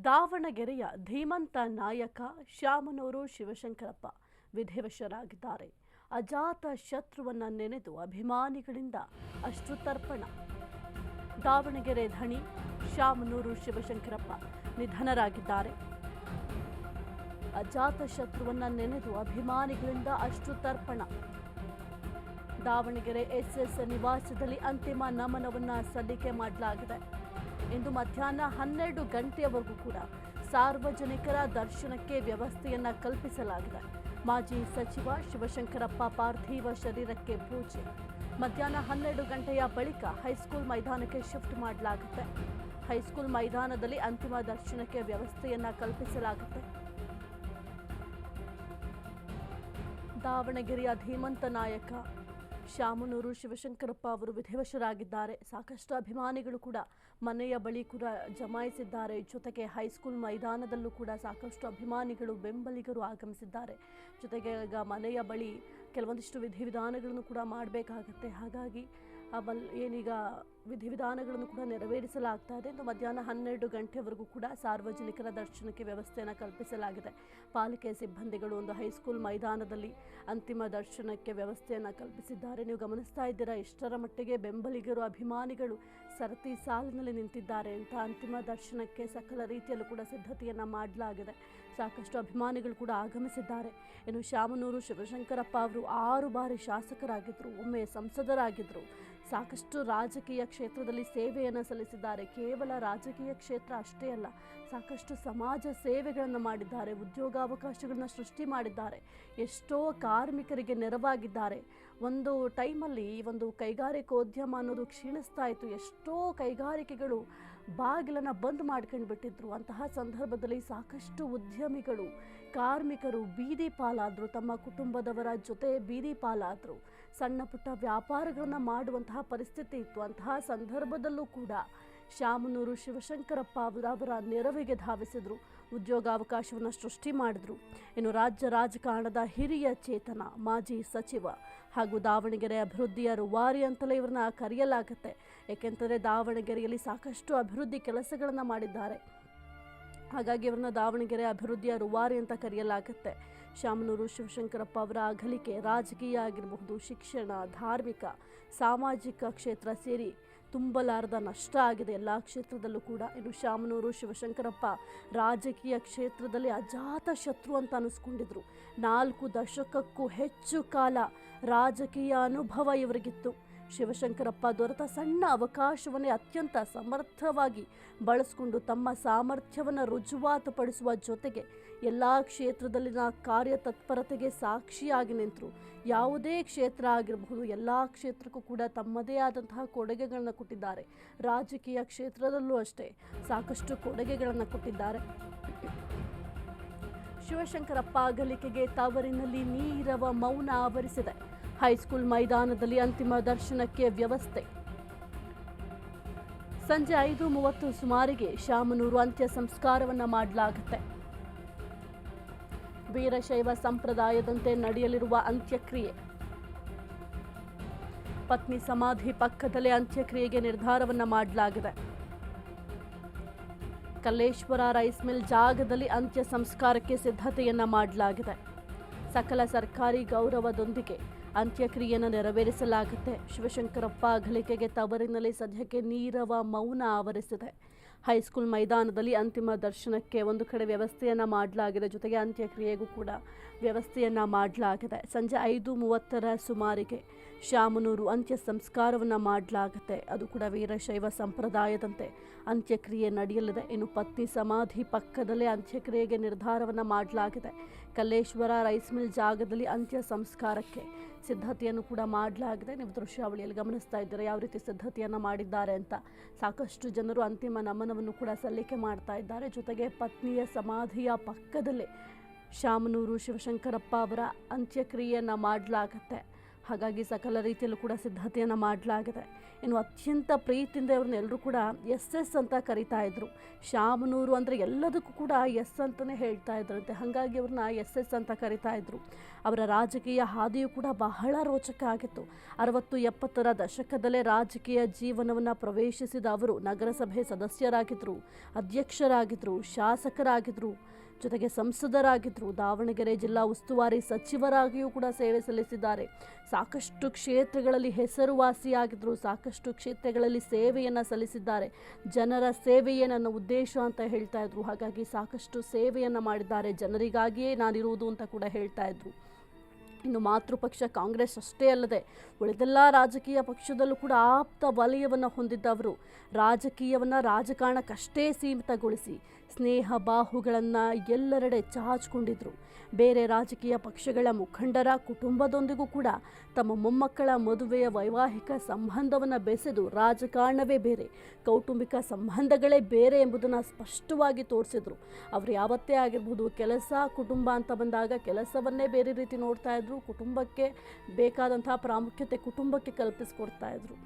ದಾವಣಗೆರೆಯ ಧೀಮಂತ ನಾಯಕ ಶಾಮನೂರು ಶಿವಶಂಕರಪ್ಪ ವಿಧಿವಶರಾಗಿದ್ದಾರೆ. ಅಜಾತ ಶತ್ರುವನ್ನ ನೆನೆದು ಅಭಿಮಾನಿಗಳಿಂದ ಅಶ್ರುತರ್ಪಣ. ದಾವಣಗೆರೆ ಧಣಿ ಶಾಮನೂರು ಶಿವಶಂಕರಪ್ಪ ನಿಧನರಾಗಿದ್ದಾರೆ. ಅಜಾತ ಶತ್ರುವನ್ನ ನೆನೆದು ಅಭಿಮಾನಿಗಳಿಂದ ಅಶ್ರುತರ್ಪಣ. ದಾವಣಗೆರೆ ಎಸ್ಎಸ್ ನಿವಾಸದಲ್ಲಿ ಅಂತಿಮ ನಮನವನ್ನ ಸಲ್ಲಿಕೆ ಮಾಡಲಾಗಿದೆ. ಇಂದು ಮಧ್ಯಾಹ್ನ 12 ಗಂಟೆಯವರೆಗೂ ಕೂಡ ಸಾರ್ವಜನಿಕರ ದರ್ಶನಕ್ಕೆ ವ್ಯವಸ್ಥೆಯನ್ನ ಕಲ್ಪಿಸಲಾಗಿದೆ. ಮಾಜಿ ಸಚಿವ ಶಿವಶಂಕರಪ್ಪ ಪಾರ್ಥಿವ ಶರೀರಕ್ಕೆ ಪೂಜೆ ಮಧ್ಯಾಹ್ನ 12 ಗಂಟೆಯ ಬಳಿಕ ಹೈಸ್ಕೂಲ್ ಮೈದಾನಕ್ಕೆ ಶಿಫ್ಟ್ ಮಾಡಲಾಗುತ್ತೆ. ಹೈಸ್ಕೂಲ್ ಮೈದಾನದಲ್ಲಿ ಅಂತಿಮ ದರ್ಶನಕ್ಕೆ ವ್ಯವಸ್ಥೆಯನ್ನ ಕಲ್ಪಿಸಲಾಗುತ್ತೆ. ದಾವಣಗೆರೆಯ ಧೀಮಂತ ನಾಯಕ ಶಾಮನೂರು ಶಿವಶಂಕರಪ್ಪ ಅವರು ವಿಧಿವಶರಾಗಿದ್ದಾರೆ. ಸಾಕಷ್ಟು ಅಭಿಮಾನಿಗಳು ಕೂಡ ಮನೆಯ ಬಳಿ ಕೂಡ ಜಮಾಯಿಸಿದ್ದಾರೆ. ಜೊತೆಗೆ ಹೈಸ್ಕೂಲ್ ಮೈದಾನದಲ್ಲೂ ಕೂಡ ಸಾಕಷ್ಟು ಅಭಿಮಾನಿಗಳು ಬೆಂಬಲಿಗರು ಆಗಮಿಸಿದ್ದಾರೆ. ಜೊತೆಗೆ ಈಗ ಮನೆಯ ಬಳಿ ಕೆಲವೊಂದಿಷ್ಟು ವಿಧಿವಿಧಾನಗಳನ್ನು ಕೂಡ ಮಾಡಬೇಕಾಗತ್ತೆ. ಹಾಗಾಗಿ ಏನೀಗ ವಿಧಿವಿಧಾನಗಳನ್ನು ಕೂಡ ನೆರವೇರಿಸಲಾಗ್ತಾ ಇದೆ. ಇಂದು ಮಧ್ಯಾಹ್ನ 12 ಗಂಟೆವರೆಗೂ ಕೂಡ ಸಾರ್ವಜನಿಕರ ದರ್ಶನಕ್ಕೆ ವ್ಯವಸ್ಥೆಯನ್ನು ಕಲ್ಪಿಸಲಾಗಿದೆ. ಪಾಲಿಕೆ ಸಿಬ್ಬಂದಿಗಳು ಒಂದು ಹೈಸ್ಕೂಲ್ ಮೈದಾನದಲ್ಲಿ ಅಂತಿಮ ದರ್ಶನಕ್ಕೆ ವ್ಯವಸ್ಥೆಯನ್ನು ಕಲ್ಪಿಸಿದ್ದಾರೆ. ನೀವು ಗಮನಿಸ್ತಾ ಇದ್ದೀರಾ ಎಷ್ಟರ ಮಟ್ಟಿಗೆ ಬೆಂಬಲಿಗರು ಅಭಿಮಾನಿಗಳು ಸರತಿ ಸಾಲಿನಲ್ಲಿ ನಿಂತಿದ್ದಾರೆ ಅಂತ. ಅಂತಿಮ ದರ್ಶನಕ್ಕೆ ಸಕಲ ರೀತಿಯಲ್ಲೂ ಕೂಡ ಸಿದ್ಧತೆಯನ್ನು ಮಾಡಲಾಗಿದೆ. ಸಾಕಷ್ಟು ಅಭಿಮಾನಿಗಳು ಕೂಡ ಆಗಮಿಸಿದ್ದಾರೆ. ಇನ್ನು ಶಾಮನೂರು ಶಿವಶಂಕರಪ್ಪ ಅವರು 6 ಬಾರಿ ಶಾಸಕರಾಗಿದ್ದರು, ಒಮ್ಮೆ ಸಂಸದರಾಗಿದ್ದರು. ಸಾಕಷ್ಟು ರಾಜಕೀಯ ಕ್ಷೇತ್ರದಲ್ಲಿ ಸೇವೆಯನ್ನು ಸಲ್ಲಿಸಿದ್ದಾರೆ. ಕೇವಲ ರಾಜಕೀಯ ಕ್ಷೇತ್ರ ಅಷ್ಟೇ ಅಲ್ಲ, ಸಾಕಷ್ಟು ಸಮಾಜ ಸೇವೆಗಳನ್ನು ಮಾಡಿದ್ದಾರೆ. ಉದ್ಯೋಗಾವಕಾಶಗಳನ್ನು ಸೃಷ್ಟಿ ಮಾಡಿದ್ದಾರೆ. ಎಷ್ಟೋ ಕಾರ್ಮಿಕರಿಗೆ ನೆರವಾಗಿದ್ದಾರೆ. ಒಂದು ಟೈಮಲ್ಲಿ ಒಂದು ಕೈಗಾರಿಕೋದ್ಯಮ ಅನ್ನೋದು ಕ್ಷೀಣಿಸ್ತಾ ಇತ್ತು. ಎಷ್ಟೋ ಕೈಗಾರಿಕೆಗಳು ಬಾಗಿಲನ್ನು ಬಂದ್ ಮಾಡ್ಕೊಂಡು ಬಿಟ್ಟಿದ್ರು. ಅಂತಹ ಸಂದರ್ಭದಲ್ಲಿ ಸಾಕಷ್ಟು ಉದ್ಯಮಿಗಳು, ಕಾರ್ಮಿಕರು ಬೀದಿ ಪಾಲಾದರು. ತಮ್ಮ ಕುಟುಂಬದವರ ಜೊತೆ ಬೀದಿ ಪಾಲಾದರು. ಸಣ್ಣ ಪುಟ್ಟ ವ್ಯಾಪಾರಗಳನ್ನು ಮಾಡುವಂತಹ ಪರಿಸ್ಥಿತಿ ಇತ್ತು. ಅಂತಹ ಸಂದರ್ಭದಲ್ಲೂ ಕೂಡ ಶಾಮನೂರು ಶಿವಶಂಕರಪ್ಪ ಅವರ ನೆರವಿಗೆ ಧಾವಿಸಿದರು. ಉದ್ಯೋಗಾವಕಾಶವನ್ನು ಸೃಷ್ಟಿ ಮಾಡಿದ್ರು. ಇನ್ನು ರಾಜ್ಯ ರಾಜಕಾರಣದ ಹಿರಿಯ ಚೇತನ, ಮಾಜಿ ಸಚಿವ ಹಾಗೂ ದಾವಣಗೆರೆ ಅಭಿವೃದ್ಧಿಯ ರೂವಾರಿ ಅಂತಲೇ ಇವರನ್ನ ಕರೆಯಲಾಗುತ್ತೆ. ಏಕೆಂದರೆ ದಾವಣಗೆರೆಯಲ್ಲಿ ಸಾಕಷ್ಟು ಅಭಿವೃದ್ಧಿ ಕೆಲಸಗಳನ್ನು ಮಾಡಿದ್ದಾರೆ. ಹಾಗಾಗಿ ಇವರನ್ನ ದಾವಣಗೆರೆ ಅಭಿವೃದ್ಧಿಯ ರೂವಾರಿ ಅಂತ ಕರೆಯಲಾಗುತ್ತೆ. ಶಾಮನೂರು ಶಿವಶಂಕರಪ್ಪ ಅವರ ಅಗಲಿಕೆ ರಾಜಕೀಯ ಆಗಿರಬಹುದು, ಶಿಕ್ಷಣ, ಧಾರ್ಮಿಕ, ಸಾಮಾಜಿಕ ಕ್ಷೇತ್ರ ಸೇರಿ ತುಂಬಲಾರದ ನಷ್ಟ ಆಗಿದೆ ಎಲ್ಲ ಕ್ಷೇತ್ರದಲ್ಲೂ ಕೂಡ. ಇನ್ನು ಶಾಮನೂರು ಶಿವಶಂಕರಪ್ಪ ರಾಜಕೀಯ ಕ್ಷೇತ್ರದಲ್ಲಿ ಅಜಾತ ಶತ್ರು ಅಂತ ಅನಿಸ್ಕೊಂಡಿದ್ರು. 4 ದಶಕಕ್ಕೂ ಹೆಚ್ಚು ಕಾಲ ರಾಜಕೀಯ ಅನುಭವ ಇವರಿಗಿತ್ತು. ಶಿವಶಂಕರಪ್ಪ ದೊರೆತ ಸಣ್ಣ ಅವಕಾಶವನ್ನೇ ಅತ್ಯಂತ ಸಮರ್ಥವಾಗಿ ಬಳಸಿಕೊಂಡು ತಮ್ಮ ಸಾಮರ್ಥ್ಯವನ್ನು ರುಜುವಾತುಪಡಿಸುವ ಜೊತೆಗೆ ಎಲ್ಲ ಕ್ಷೇತ್ರದಲ್ಲಿನ ಕಾರ್ಯತತ್ಪರತೆಗೆ ಸಾಕ್ಷಿಯಾಗಿ ನಿಂತರು. ಯಾವುದೇ ಕ್ಷೇತ್ರ ಆಗಿರಬಹುದು, ಎಲ್ಲ ಕ್ಷೇತ್ರಕ್ಕೂ ಕೂಡ ತಮ್ಮದೇ ಆದಂತಹ ಕೊಡುಗೆಗಳನ್ನು ಕೊಟ್ಟಿದ್ದಾರೆ. ರಾಜಕೀಯ ಕ್ಷೇತ್ರದಲ್ಲೂ ಅಷ್ಟೇ ಸಾಕಷ್ಟು ಕೊಡುಗೆಗಳನ್ನು ಕೊಟ್ಟಿದ್ದಾರೆ. ಶಿವಶಂಕರಪ್ಪ ಅಗಲಿಕೆಗೆ ತವರಿನಲ್ಲಿ ನೀರವ ಮೌನ ಆವರಿಸಿದೆ. ಹೈಸ್ಕೂಲ್ ಮೈದಾನದಲ್ಲಿ ಅಂತಿಮ ದರ್ಶನಕ್ಕೆ ವ್ಯವಸ್ಥೆ. ಸಂಜೆ 5:30 ಸುಮಾರಿಗೆ ಶಾಮನೂರು ಅಂತ್ಯ ಸಂಸ್ಕಾರವನ್ನು ಮಾಡಲಾಗುತ್ತೆ. ವೀರಶೈವ ಸಂಪ್ರದಾಯದಂತೆ ನಡೆಯಲಿರುವ ಅಂತ್ಯಕ್ರಿಯೆ. ಪತ್ನಿ ಸಮಾಧಿ ಪಕ್ಕದಲ್ಲೇ ಅಂತ್ಯಕ್ರಿಯೆಗೆ ನಿರ್ಧಾರವನ್ನು ಮಾಡಲಾಗಿದೆ. ಕಲ್ಲೇಶ್ವರ ರೈಸ್ ಮಿಲ್ ಜಾಗದಲ್ಲಿ ಅಂತ್ಯ ಸಂಸ್ಕಾರಕ್ಕೆ ಸಿದ್ಧತೆಯನ್ನ ಮಾಡಲಾಗಿದೆ. ಸಕಲ ಸರ್ಕಾರಿ ಗೌರವದೊಂದಿಗೆ ಅಂತ್ಯಕ್ರಿಯೆಯನ್ನು ನೆರವೇರಿಸಲಾಗುತ್ತೆ. ಶಿವಶಂಕರಪ್ಪ ಅಗಲಿಕೆಗೆ ತವರಿನಲ್ಲಿ ಸದ್ಯಕ್ಕೆ ನೀರವ ಮೌನ ಆವರಿಸಿದೆ. ಹೈಸ್ಕೂಲ್ ಮೈದಾನದಲ್ಲಿ ಅಂತಿಮ ದರ್ಶನಕ್ಕೆ ಒಂದು ಕಡೆ ವ್ಯವಸ್ಥೆಯನ್ನು ಮಾಡಲಾಗಿದೆ. ಜೊತೆಗೆ ಅಂತ್ಯಕ್ರಿಯೆಗೂ ಕೂಡ ವ್ಯವಸ್ಥೆಯನ್ನು ಮಾಡಲಾಗಿದೆ. ಸಂಜೆ 5:30 ಸುಮಾರಿಗೆ ಶಾಮನೂರು ಅಂತ್ಯ ಸಂಸ್ಕಾರವನ್ನು ಮಾಡಲಾಗುತ್ತೆ. ಅದು ಕೂಡ ವೀರಶೈವ ಸಂಪ್ರದಾಯದಂತೆ ಅಂತ್ಯಕ್ರಿಯೆ ನಡೆಯಲಿದೆ. ಇನ್ನು ಪತ್ನಿ ಸಮಾಧಿ ಪಕ್ಕದಲ್ಲೇ ಅಂತ್ಯಕ್ರಿಯೆಗೆ ನಿರ್ಧಾರವನ್ನು ಮಾಡಲಾಗಿದೆ. ಕಲ್ಲೇಶ್ವರ ರೈಸ್ ಮಿಲ್ ಜಾಗದಲ್ಲಿ ಅಂತ್ಯ ಸಂಸ್ಕಾರಕ್ಕೆ ಸಿದ್ಧತೆಯನ್ನು ಕೂಡ ಮಾಡಲಾಗಿದೆ. ನೀವು ದೃಶ್ಯಾವಳಿಯಲ್ಲಿ ಗಮನಿಸ್ತಾ ಇದ್ದೀರಾ ಯಾವ ರೀತಿ ಸಿದ್ಧತೆಯನ್ನು ಮಾಡಿದ್ದಾರೆ ಅಂತ. ಸಾಕಷ್ಟು ಜನರು ಅಂತಿಮ ನಮನವನ್ನು ಕೂಡ ಸಲ್ಲಿಕೆ ಮಾಡ್ತಾ ಇದ್ದಾರೆ. ಜೊತೆಗೆ ಪತ್ನಿಯ ಸಮಾಧಿಯ ಪಕ್ಕದಲ್ಲೇ ಶಾಮನೂರು ಶಿವಶಂಕರಪ್ಪ ಅವರ ಅಂತ್ಯಕ್ರಿಯೆಯನ್ನು ಮಾಡಲಾಗುತ್ತೆ. ಹಾಗಾಗಿ ಸಕಲ ರೀತಿಯಲ್ಲೂ ಕೂಡ ಸಿದ್ಧತೆಯನ್ನು ಮಾಡಲಾಗಿದೆ. ಇನ್ನು ಅತ್ಯಂತ ಪ್ರೀತಿಯಿಂದ ಇವ್ರನ್ನೆಲ್ಲರೂ ಕೂಡ ಎಸ್ ಅಂತ ಕರಿತಾ ಇದ್ರು. ಶಾಮನೂರು ಅಂದರೆ ಎಲ್ಲದಕ್ಕೂ ಕೂಡ ಎಸ್ ಅಂತಲೇ ಹೇಳ್ತಾ ಇದ್ರಂತೆ. ಹಾಗಾಗಿ ಅವ್ರನ್ನ ಎಸ್ ಅಂತ ಕರಿತಾ ಇದ್ರು. ಅವರ ರಾಜಕೀಯ ಹಾದಿಯೂ ಕೂಡ ಬಹಳ ರೋಚಕ ಆಗಿತ್ತು. 60-70ರ ದಶಕದಲ್ಲೇ ರಾಜಕೀಯ ಜೀವನವನ್ನು ಪ್ರವೇಶಿಸಿದ ಅವರು ನಗರಸಭೆ ಸದಸ್ಯರಾಗಿದ್ದರು, ಅಧ್ಯಕ್ಷರಾಗಿದ್ದರು, ಶಾಸಕರಾಗಿದ್ದರು, ಜೊತೆಗೆ ಸಂಸದರಾಗಿದ್ದರು, ದಾವಣಗೆರೆ ಜಿಲ್ಲಾ ಉಸ್ತುವಾರಿ ಸಚಿವರಾಗಿಯೂ ಕೂಡ ಸೇವೆ ಸಲ್ಲಿಸಿದ್ದಾರೆ. ಸಾಕಷ್ಟು ಕ್ಷೇತ್ರಗಳಲ್ಲಿ ಹೆಸರುವಾಸಿಯಾಗಿದ್ದರು, ಸಾಕಷ್ಟು ಕ್ಷೇತ್ರಗಳಲ್ಲಿ ಸೇವೆಯನ್ನು ಸಲ್ಲಿಸಿದ್ದಾರೆ. ಜನರ ಸೇವೆಯೇ ನನ್ನ ಉದ್ದೇಶ ಅಂತ ಹೇಳ್ತಾ ಇದ್ರು. ಹಾಗಾಗಿ ಸಾಕಷ್ಟು ಸೇವೆಯನ್ನು ಮಾಡಿದ್ದಾರೆ, ಜನರಿಗಾಗಿಯೇ ನಾನಿರುವುದು ಅಂತ ಕೂಡ ಹೇಳ್ತಾ ಇದ್ರು. ಇನ್ನು ಮಾತೃಪಕ್ಷ ಕಾಂಗ್ರೆಸ್ ಅಷ್ಟೇ ಅಲ್ಲದೆ ಉಳಿದೆಲ್ಲ ರಾಜಕೀಯ ಪಕ್ಷದಲ್ಲೂ ಕೂಡ ಆಪ್ತ ವಲಯವನ್ನು ಹೊಂದಿದ್ದವರು. ರಾಜಕೀಯವನ್ನು ರಾಜಕಾರಣಕ್ಕಷ್ಟೇ ಸೀಮಿತಗೊಳಿಸಿ ಸ್ನೇಹ ಬಾಹುಗಳನ್ನು ಎಲ್ಲರೆಡೆ ಚಾಚಿಕೊಂಡಿದ್ರು. ಬೇರೆ ರಾಜಕೀಯ ಪಕ್ಷಗಳ ಮುಖಂಡರ ಕುಟುಂಬದೊಂದಿಗೂ ಕೂಡ ತಮ್ಮ ಮೊಮ್ಮಕ್ಕಳ ಮದುವೆಯ ವೈವಾಹಿಕ ಸಂಬಂಧವನ್ನು ಬೆಸೆದು ರಾಜಕಾರಣವೇ ಬೇರೆ, ಕೌಟುಂಬಿಕ ಸಂಬಂಧಗಳೇ ಬೇರೆ ಎಂಬುದನ್ನು ಸ್ಪಷ್ಟವಾಗಿ ತೋರಿಸಿದ್ರು. ಅವರು ಯಾವತ್ತೇ ಆಗಿರ್ಬೋದು, ಕೆಲಸ ಕುಟುಂಬ ಅಂತ ಬಂದಾಗ ಕೆಲಸವನ್ನೇ ಬೇರೆ ರೀತಿ ನೋಡ್ತಾ ಇದ್ರು. ಕುಟುಂಬಕ್ಕೆ ಬೇಕಾದಂತಹ ಪ್ರಾಮುಖ್ಯತೆ ಕುಟುಂಬಕ್ಕೆ ಕಲ್ಪಿಸ್ಕೊಡ್ತಾ ಇದ್ರು.